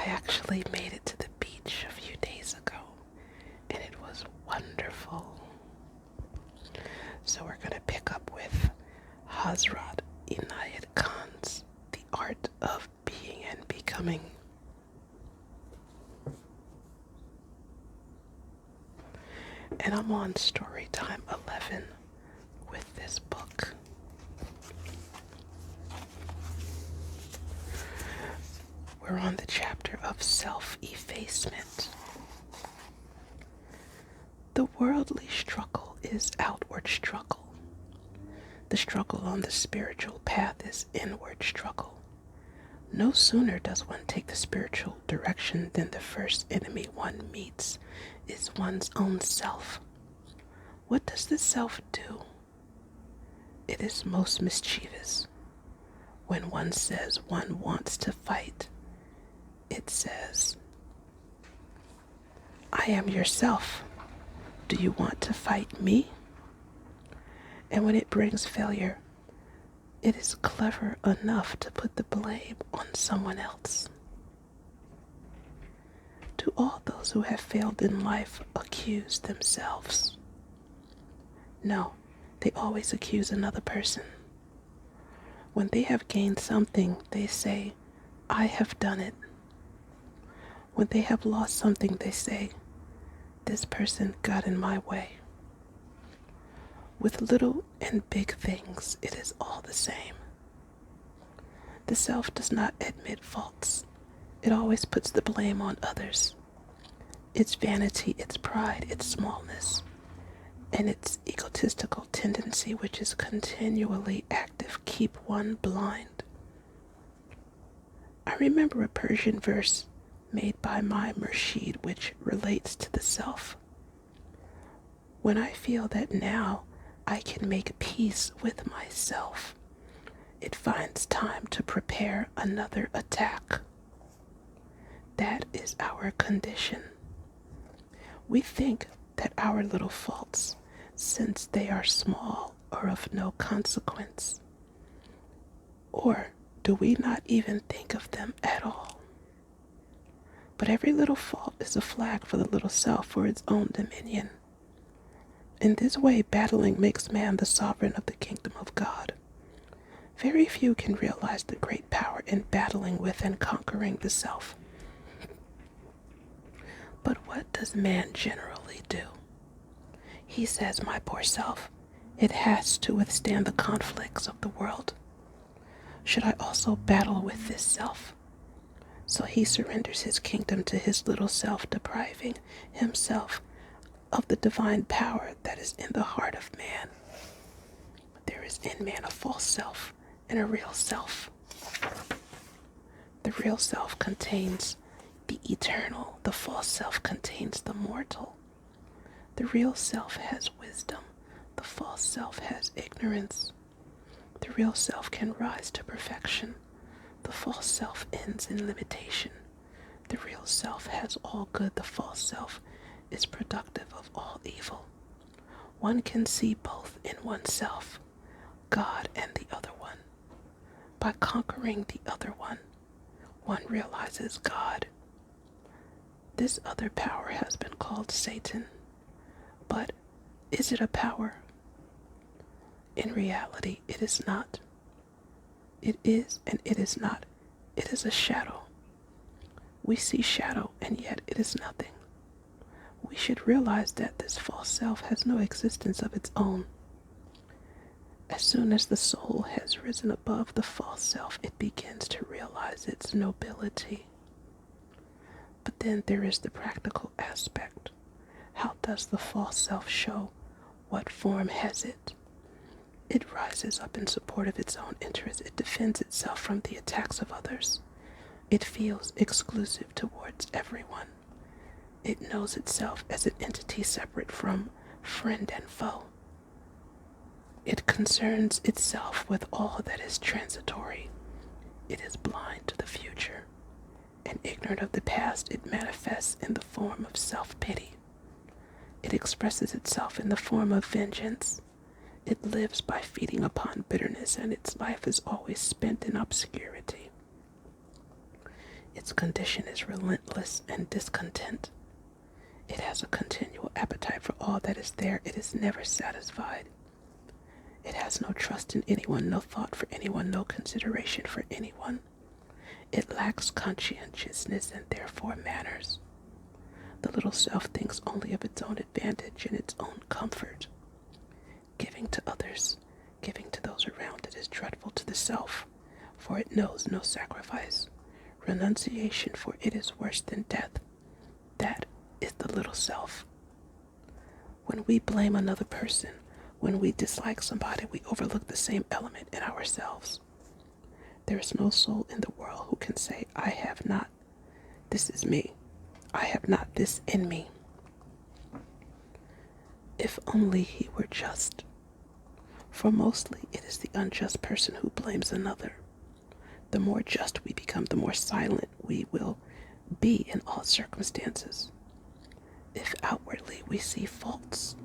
I actually made it to the beach a few days ago, and it was wonderful. So we're going to pick up with Hazrat Inayat Khan's The Art of Being and Becoming. And I'm on story time 11 with this book. We're on the chapter of self-effacement. The worldly struggle is outward struggle. The struggle on the spiritual path is inward struggle. No sooner does one take the spiritual direction than the first enemy one meets is one's own self. What does the self do? It is most mischievous. When one says one wants to fight, it says, I am yourself. Do you want to fight me? And when it brings failure, it is clever enough to put the blame on someone else. Do all those who have failed in life accuse themselves? No, they always accuse another person. When they have gained something, they say, I have done it. When they have lost something, they say, this person got in my way. With little and big things, it is all the same. The self does not admit faults. It always puts the blame on others. Its vanity, its pride, its smallness, and its egotistical tendency, which is continually active, keep one blind. I remember a Persian verse made by my Murshid which relates to the self. When I feel that now I can make peace with myself, it finds time to prepare another attack. That is our condition. We think that our little faults, since they are small, are of no consequence. Or do we not even think of them at all? But every little fault is a flag for the little self for its own dominion. In this way, battling makes man the sovereign of the kingdom of God. Very few can realize the great power in battling with and conquering the self. But what does man generally do? He says, my poor self, it has to withstand the conflicts of the world. Should I also battle with this self? So he surrenders his kingdom to his little self, depriving himself of the divine power that is in the heart of man. There is in man a false self and a real self. The real self contains the eternal. The false self contains the mortal. The real self has wisdom. The false self has ignorance. The real self can rise to perfection. The false self ends in limitation. The real self has all good. The false self is productive of all evil. One can see both in oneself, God and the other one. By conquering the other one realizes God. This other power has been called Satan. But is it a power? In reality, it is not. It is and it is not. It is a shadow. We see shadow, and yet it is nothing. We should realize that this false self has no existence of its own. As soon as the soul has risen above the false self, it begins to realize its nobility. But then there is the practical aspect. How does the false self show? What form has it? It rises up in support of its own interests. It defends itself from the attacks of others. It feels exclusive towards everyone. It knows itself as an entity separate from friend and foe. It concerns itself with all that is transitory. It is blind to the future, and ignorant of the past. It manifests in the form of self-pity. It expresses itself in the form of vengeance. It lives by feeding upon bitterness, and its life is always spent in obscurity. Its condition is relentless and discontent. It has a continual appetite for all that is there. It is never satisfied. It has no trust in anyone, no thought for anyone, no consideration for anyone. It lacks conscientiousness and therefore manners. The little self thinks only of its own advantage and its own comfort. Giving to others, giving to those around it is dreadful to the self, for it knows no sacrifice. Renunciation, for it is worse than death. That is the little self. When we blame another person, when we dislike somebody, we overlook the same element in ourselves. There is no soul in the world who can say, I have not. This is me. I have not this in me. If only he were just. For mostly it is the unjust person who blames another. The more just we become, the more silent we will be in all circumstances. If outwardly we see faults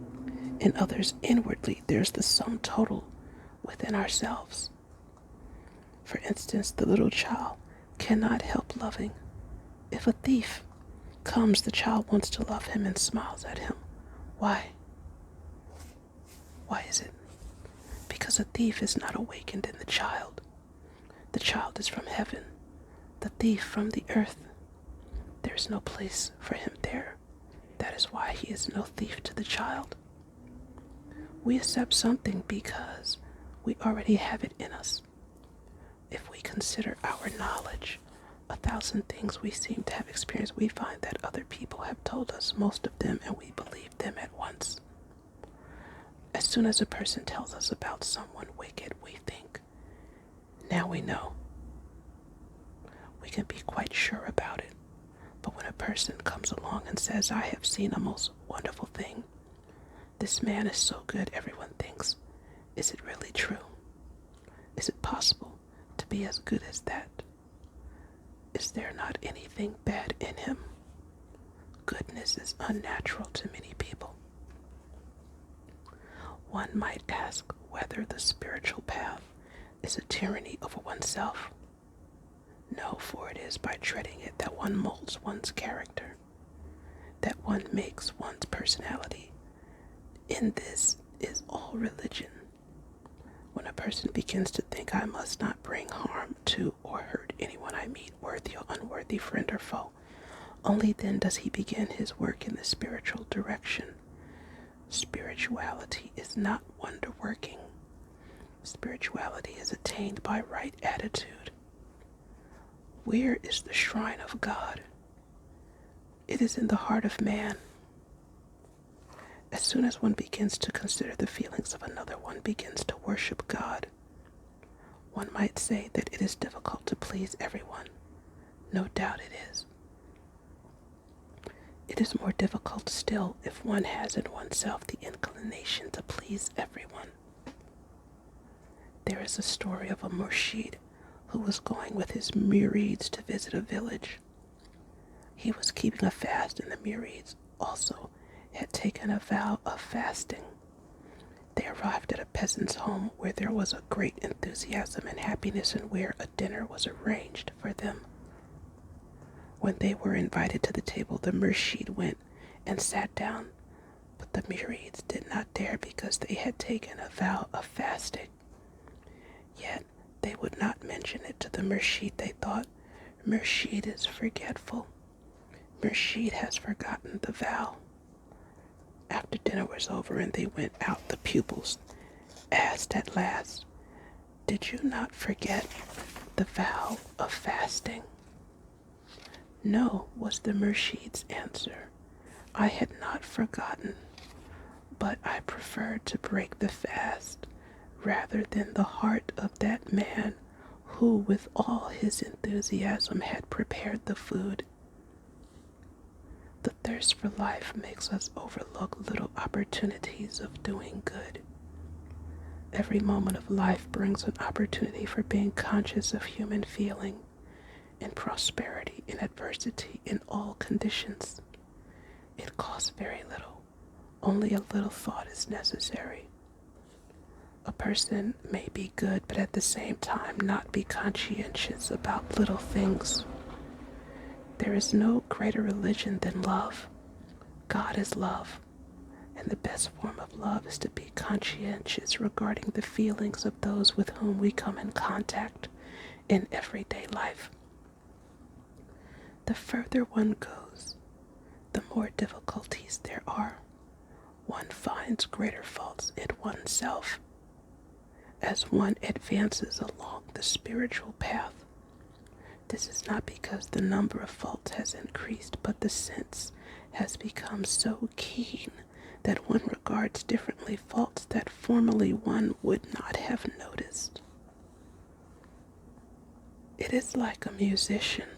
in others, inwardly there's the sum total within ourselves. For instance, the little child cannot help loving. If a thief comes, the child wants to love him and smiles at him. Why? Why is it? Because a thief is not awakened in the child. The child is from heaven, the thief from the earth. There is no place for him there. That is why he is no thief to the child. We accept something because we already have it in us. If we consider our knowledge, 1,000 things we seem to have experienced, we find that other people have told us most of them and we believe them at once. As soon as a person tells us about someone wicked, we think, now we know. We can be quite sure about it. But when a person comes along and says, I have seen a most wonderful thing, this man is so good, everyone thinks, is it really true? Is it possible to be as good as that? Is there not anything bad in him? Goodness is unnatural to many people. One might ask whether the spiritual path is a tyranny over oneself. No, for it is by treading it that one molds one's character, that one makes one's personality. In this is all religion. When a person begins to think, I must not bring harm to or hurt anyone I meet, worthy or unworthy, friend or foe, only then does he begin his work in the spiritual direction. Spirituality is not wonder working. Spirituality is attained by right attitude. Where is the shrine of God? It is in the heart of man. As soon as one begins to consider the feelings of another, one begins to worship God. One might say that it is difficult to please everyone. No doubt it is. It is more difficult still if one has in oneself the inclination to please everyone. There is a story of a murshid who was going with his murids to visit a village. He was keeping a fast, and the murids also had taken a vow of fasting. They arrived at a peasant's home where there was a great enthusiasm and happiness and where a dinner was arranged for them. When they were invited to the table, the murshid went and sat down, but the murids did not dare because they had taken a vow of fasting. Yet they would not mention it to the murshid. They thought, murshid is forgetful. Murshid has forgotten the vow. After dinner was over and they went out, the pupils asked at last, did you not forget the vow of fasting? No, was the murshid's answer. I had not forgotten, but I preferred to break the fast rather than the heart of that man who with all his enthusiasm had prepared the food. The thirst for life makes us overlook little opportunities of doing good. Every moment of life brings an opportunity for being conscious of human feeling, in prosperity, in adversity, in all conditions. It costs very little. Only a little thought is necessary. A person may be good, but at the same time not be conscientious about little things. There is no greater religion than love. God is love, and the best form of love is to be conscientious regarding the feelings of those with whom we come in contact in everyday life. The further one goes, the more difficulties there are. One finds greater faults in oneself as one advances along the spiritual path. This is not because the number of faults has increased, but the sense has become so keen that one regards differently faults that formerly one would not have noticed. It is like a musician.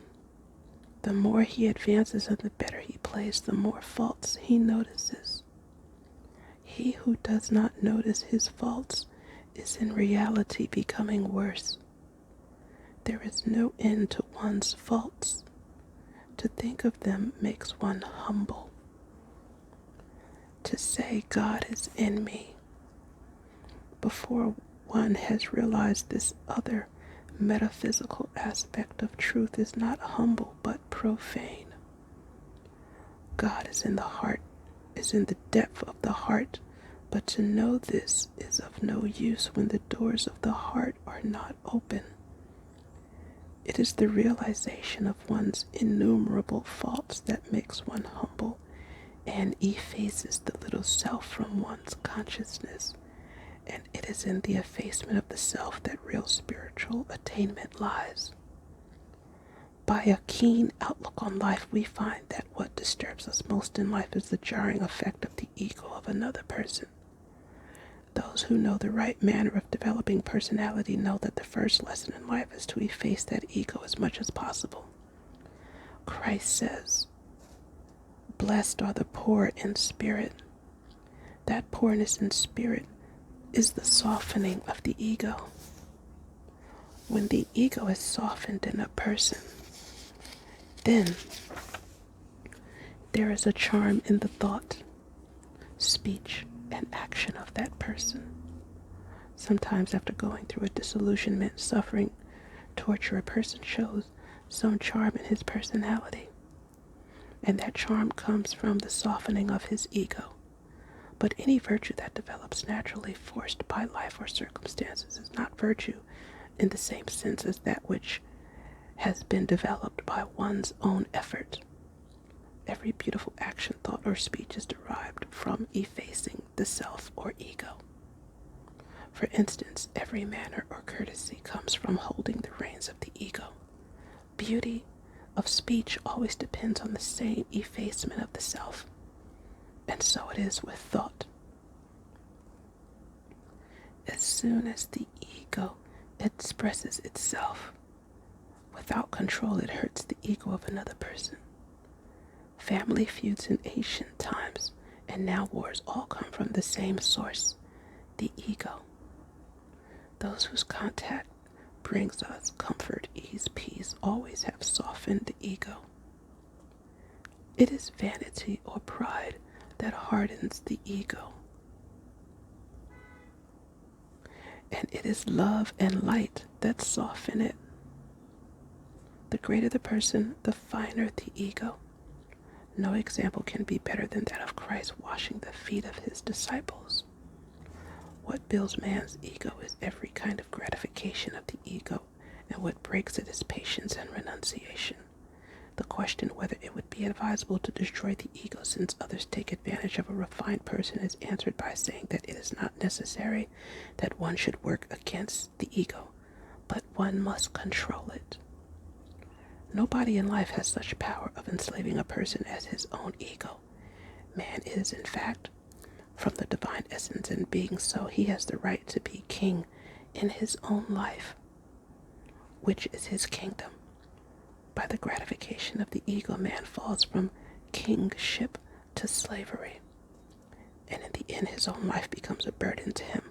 The more he advances and the better he plays, the more faults he notices. He who does not notice his faults is in reality becoming worse. There is no end to one's faults. To think of them makes one humble. To say God is in me before one has realized this other metaphysical aspect of truth is not humble but profane. God is in the heart, is in the depth of the heart, but to know this is of no use when the doors of the heart are not open. It is the realization of one's innumerable faults that makes one humble and effaces the little self from one's consciousness. And it is in the effacement of the self that real spiritual attainment lies. By a keen outlook on life, we find that what disturbs us most in life is the jarring effect of the ego of another person. Those who know the right manner of developing personality know that the first lesson in life is to efface that ego as much as possible. Christ says, "Blessed are the poor in spirit." That poorness in spirit is the softening of the ego. When the ego is softened in a person, then there is a charm in the thought, speech, and action of that person. Sometimes after going through a disillusionment, suffering, torture, a person shows some charm in his personality. And that charm comes from the softening of his ego. But any virtue that develops naturally forced by life or circumstances is not virtue in the same sense as that which has been developed by one's own effort. Every beautiful action, thought, or speech is derived from effacing the self or ego. For instance, every manner or courtesy comes from holding the reins of the ego. Beauty of speech always depends on the same effacement of the self. And so it is with thought. As soon as the ego expresses itself without control, it hurts the ego of another person. Family feuds in ancient times and now wars all come from the same source, the ego. Those whose contact brings us comfort, ease, peace always have softened the ego. It is vanity or pride that hardens the ego. And it is love and light that soften it. The greater the person, the finer the ego. No example can be better than that of Christ washing the feet of his disciples. What builds man's ego is every kind of gratification of the ego, and what breaks it is patience and renunciation. The question whether it would be advisable to destroy the ego since others take advantage of a refined person is answered by saying that it is not necessary that one should work against the ego, but one must control it. Nobody in life has such power of enslaving a person as his own ego. Man is, in fact, from the divine essence, and being so, he has the right to be king in his own life, which is his kingdom. By the gratification of the ego, man falls from kingship to slavery, and in the end his own life becomes a burden to him.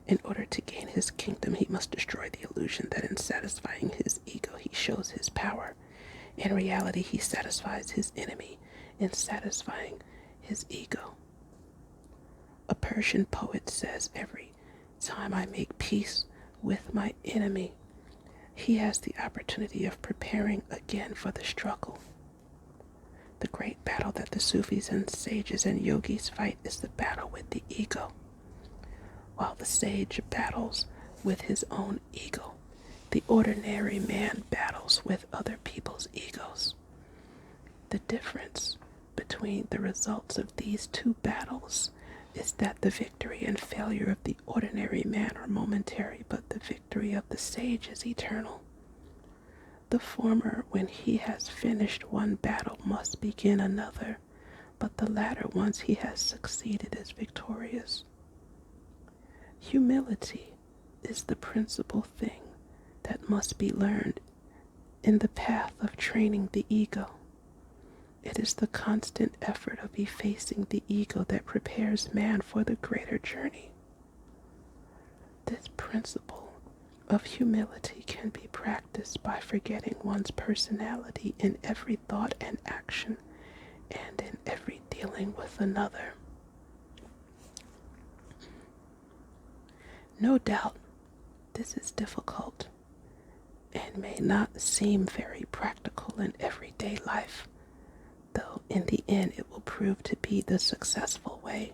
In order to gain his kingdom, he must destroy the illusion that in satisfying his ego he shows his power. In reality, he satisfies his enemy in satisfying his ego. A Persian poet says, "Every time I make peace with my enemy, he has the opportunity of preparing again for the struggle. The great battle that the Sufis and sages and yogis fight is the battle with the ego. While the sage battles with his own ego, the ordinary man battles with other people's egos. The difference between the results of these two battles is that the victory and failure of the ordinary man are momentary, but the victory of the sage is eternal. The former, when he has finished one battle, must begin another, but the latter, once he has succeeded, is victorious. Humility is the principal thing that must be learned in the path of training the ego. It is the constant effort of effacing the ego that prepares man for the greater journey. This principle of humility can be practiced by forgetting one's personality in every thought and action and in every dealing with another. No doubt, this is difficult and may not seem very practical in everyday life, though in the end it will prove to be the successful way,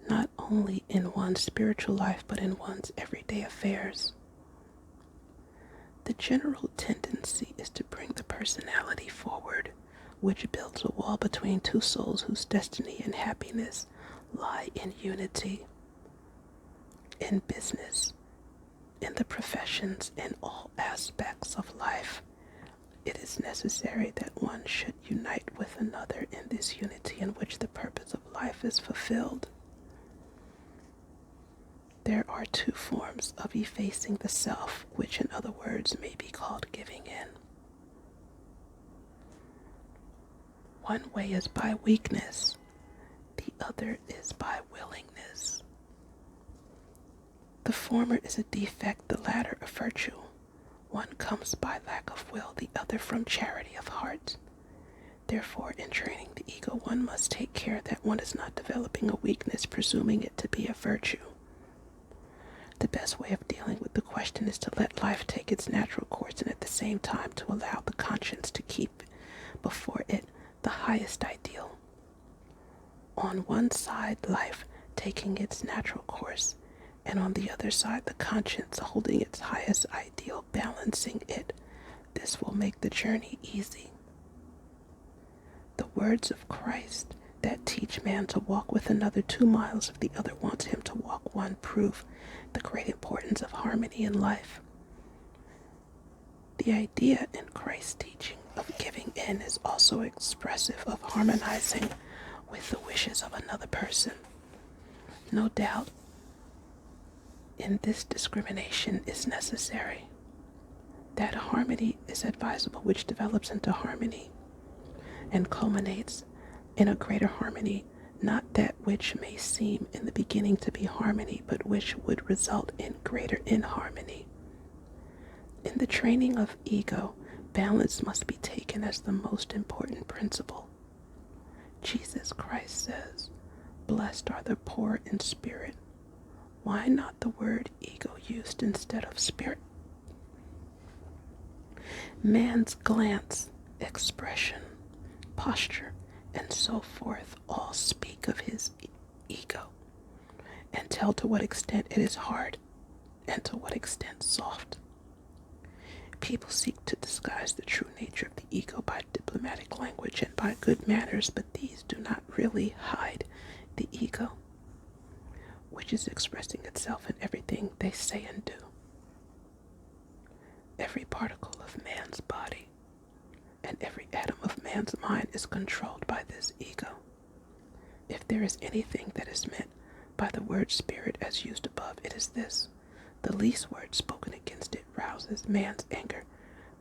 not only in one's spiritual life but in one's everyday affairs. The general tendency is to bring the personality forward, which builds a wall between two souls whose destiny and happiness lie in unity. In business, in the professions, in all aspects of life, it is necessary that one should unite with another in this unity in which the purpose of life is fulfilled. There are two forms of effacing the self, which in other words may be called giving in. One way is by weakness, the other is by willingness. The former is a defect, the latter a virtue. One comes by lack of will, the other from charity of heart. Therefore, in training the ego, one must take care that one is not developing a weakness, presuming it to be a virtue. The best way of dealing with the question is to let life take its natural course and at the same time to allow the conscience to keep before it the highest ideal. On one side, life taking its natural course, and on the other side, the conscience holding its highest ideal, balancing it. This will make the journey easy. The words of Christ that teach man to walk with another 2 miles if the other wants him to walk 1 prove the great importance of harmony in life. The idea in Christ's teaching of giving in is also expressive of harmonizing with the wishes of another person. No doubt, in this discrimination is necessary. That harmony is advisable, which develops into harmony and culminates in a greater harmony, not that which may seem in the beginning to be harmony, but which would result in greater inharmony. In the training of ego, balance must be taken as the most important principle. Jesus Christ says, "Blessed are the poor in spirit." Why not the word ego used instead of spirit? Man's glance, expression, posture, and so forth all speak of his ego and tell to what extent it is hard and to what extent soft. People seek to disguise the true nature of the ego by diplomatic language and by good manners, but these do not really hide the ego, which is expressing itself in everything they say and do. Every particle of man's body and every atom of man's mind is controlled by this ego. If there is anything that is meant by the word spirit as used above, it is this: the least word spoken against it rouses man's anger,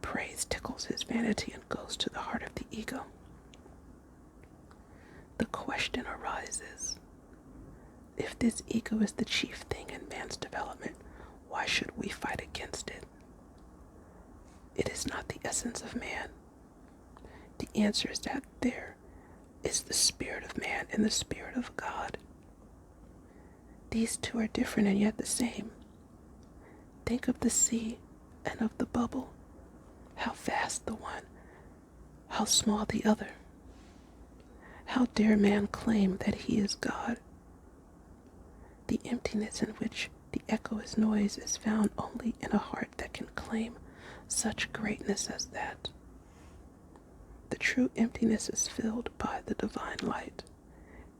praise tickles his vanity, and goes to the heart of the ego. The question arises, if this ego is the chief thing in man's development, why should we fight against it? It is not the essence of man. The answer is that there is the spirit of man and the spirit of God. These two are different and yet the same. Think of the sea and of the bubble. How vast the one, how small the other. How dare man claim that he is God? The emptiness in which the echo is noise is found only in a heart that can claim such greatness as that. The true emptiness is filled by the divine light,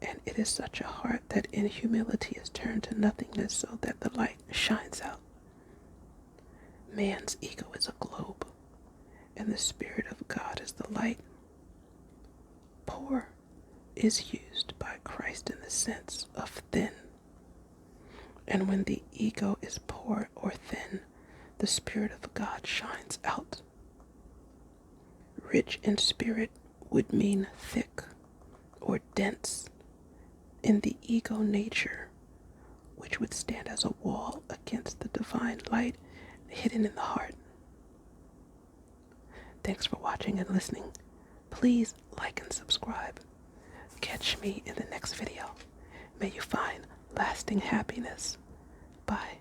and it is such a heart that in humility is turned to nothingness so that the light shines out. Man's ego is a globe, and the Spirit of God is the light. Poor is used by Christ in the sense of thin. And when the ego is poor or thin, the Spirit of God shines out. Rich in spirit would mean thick or dense in the ego nature, which would stand as a wall against the divine light hidden in the heart. Thanks for watching and listening. Please like and subscribe. Catch me in the next video. May you find lasting happiness. Bye.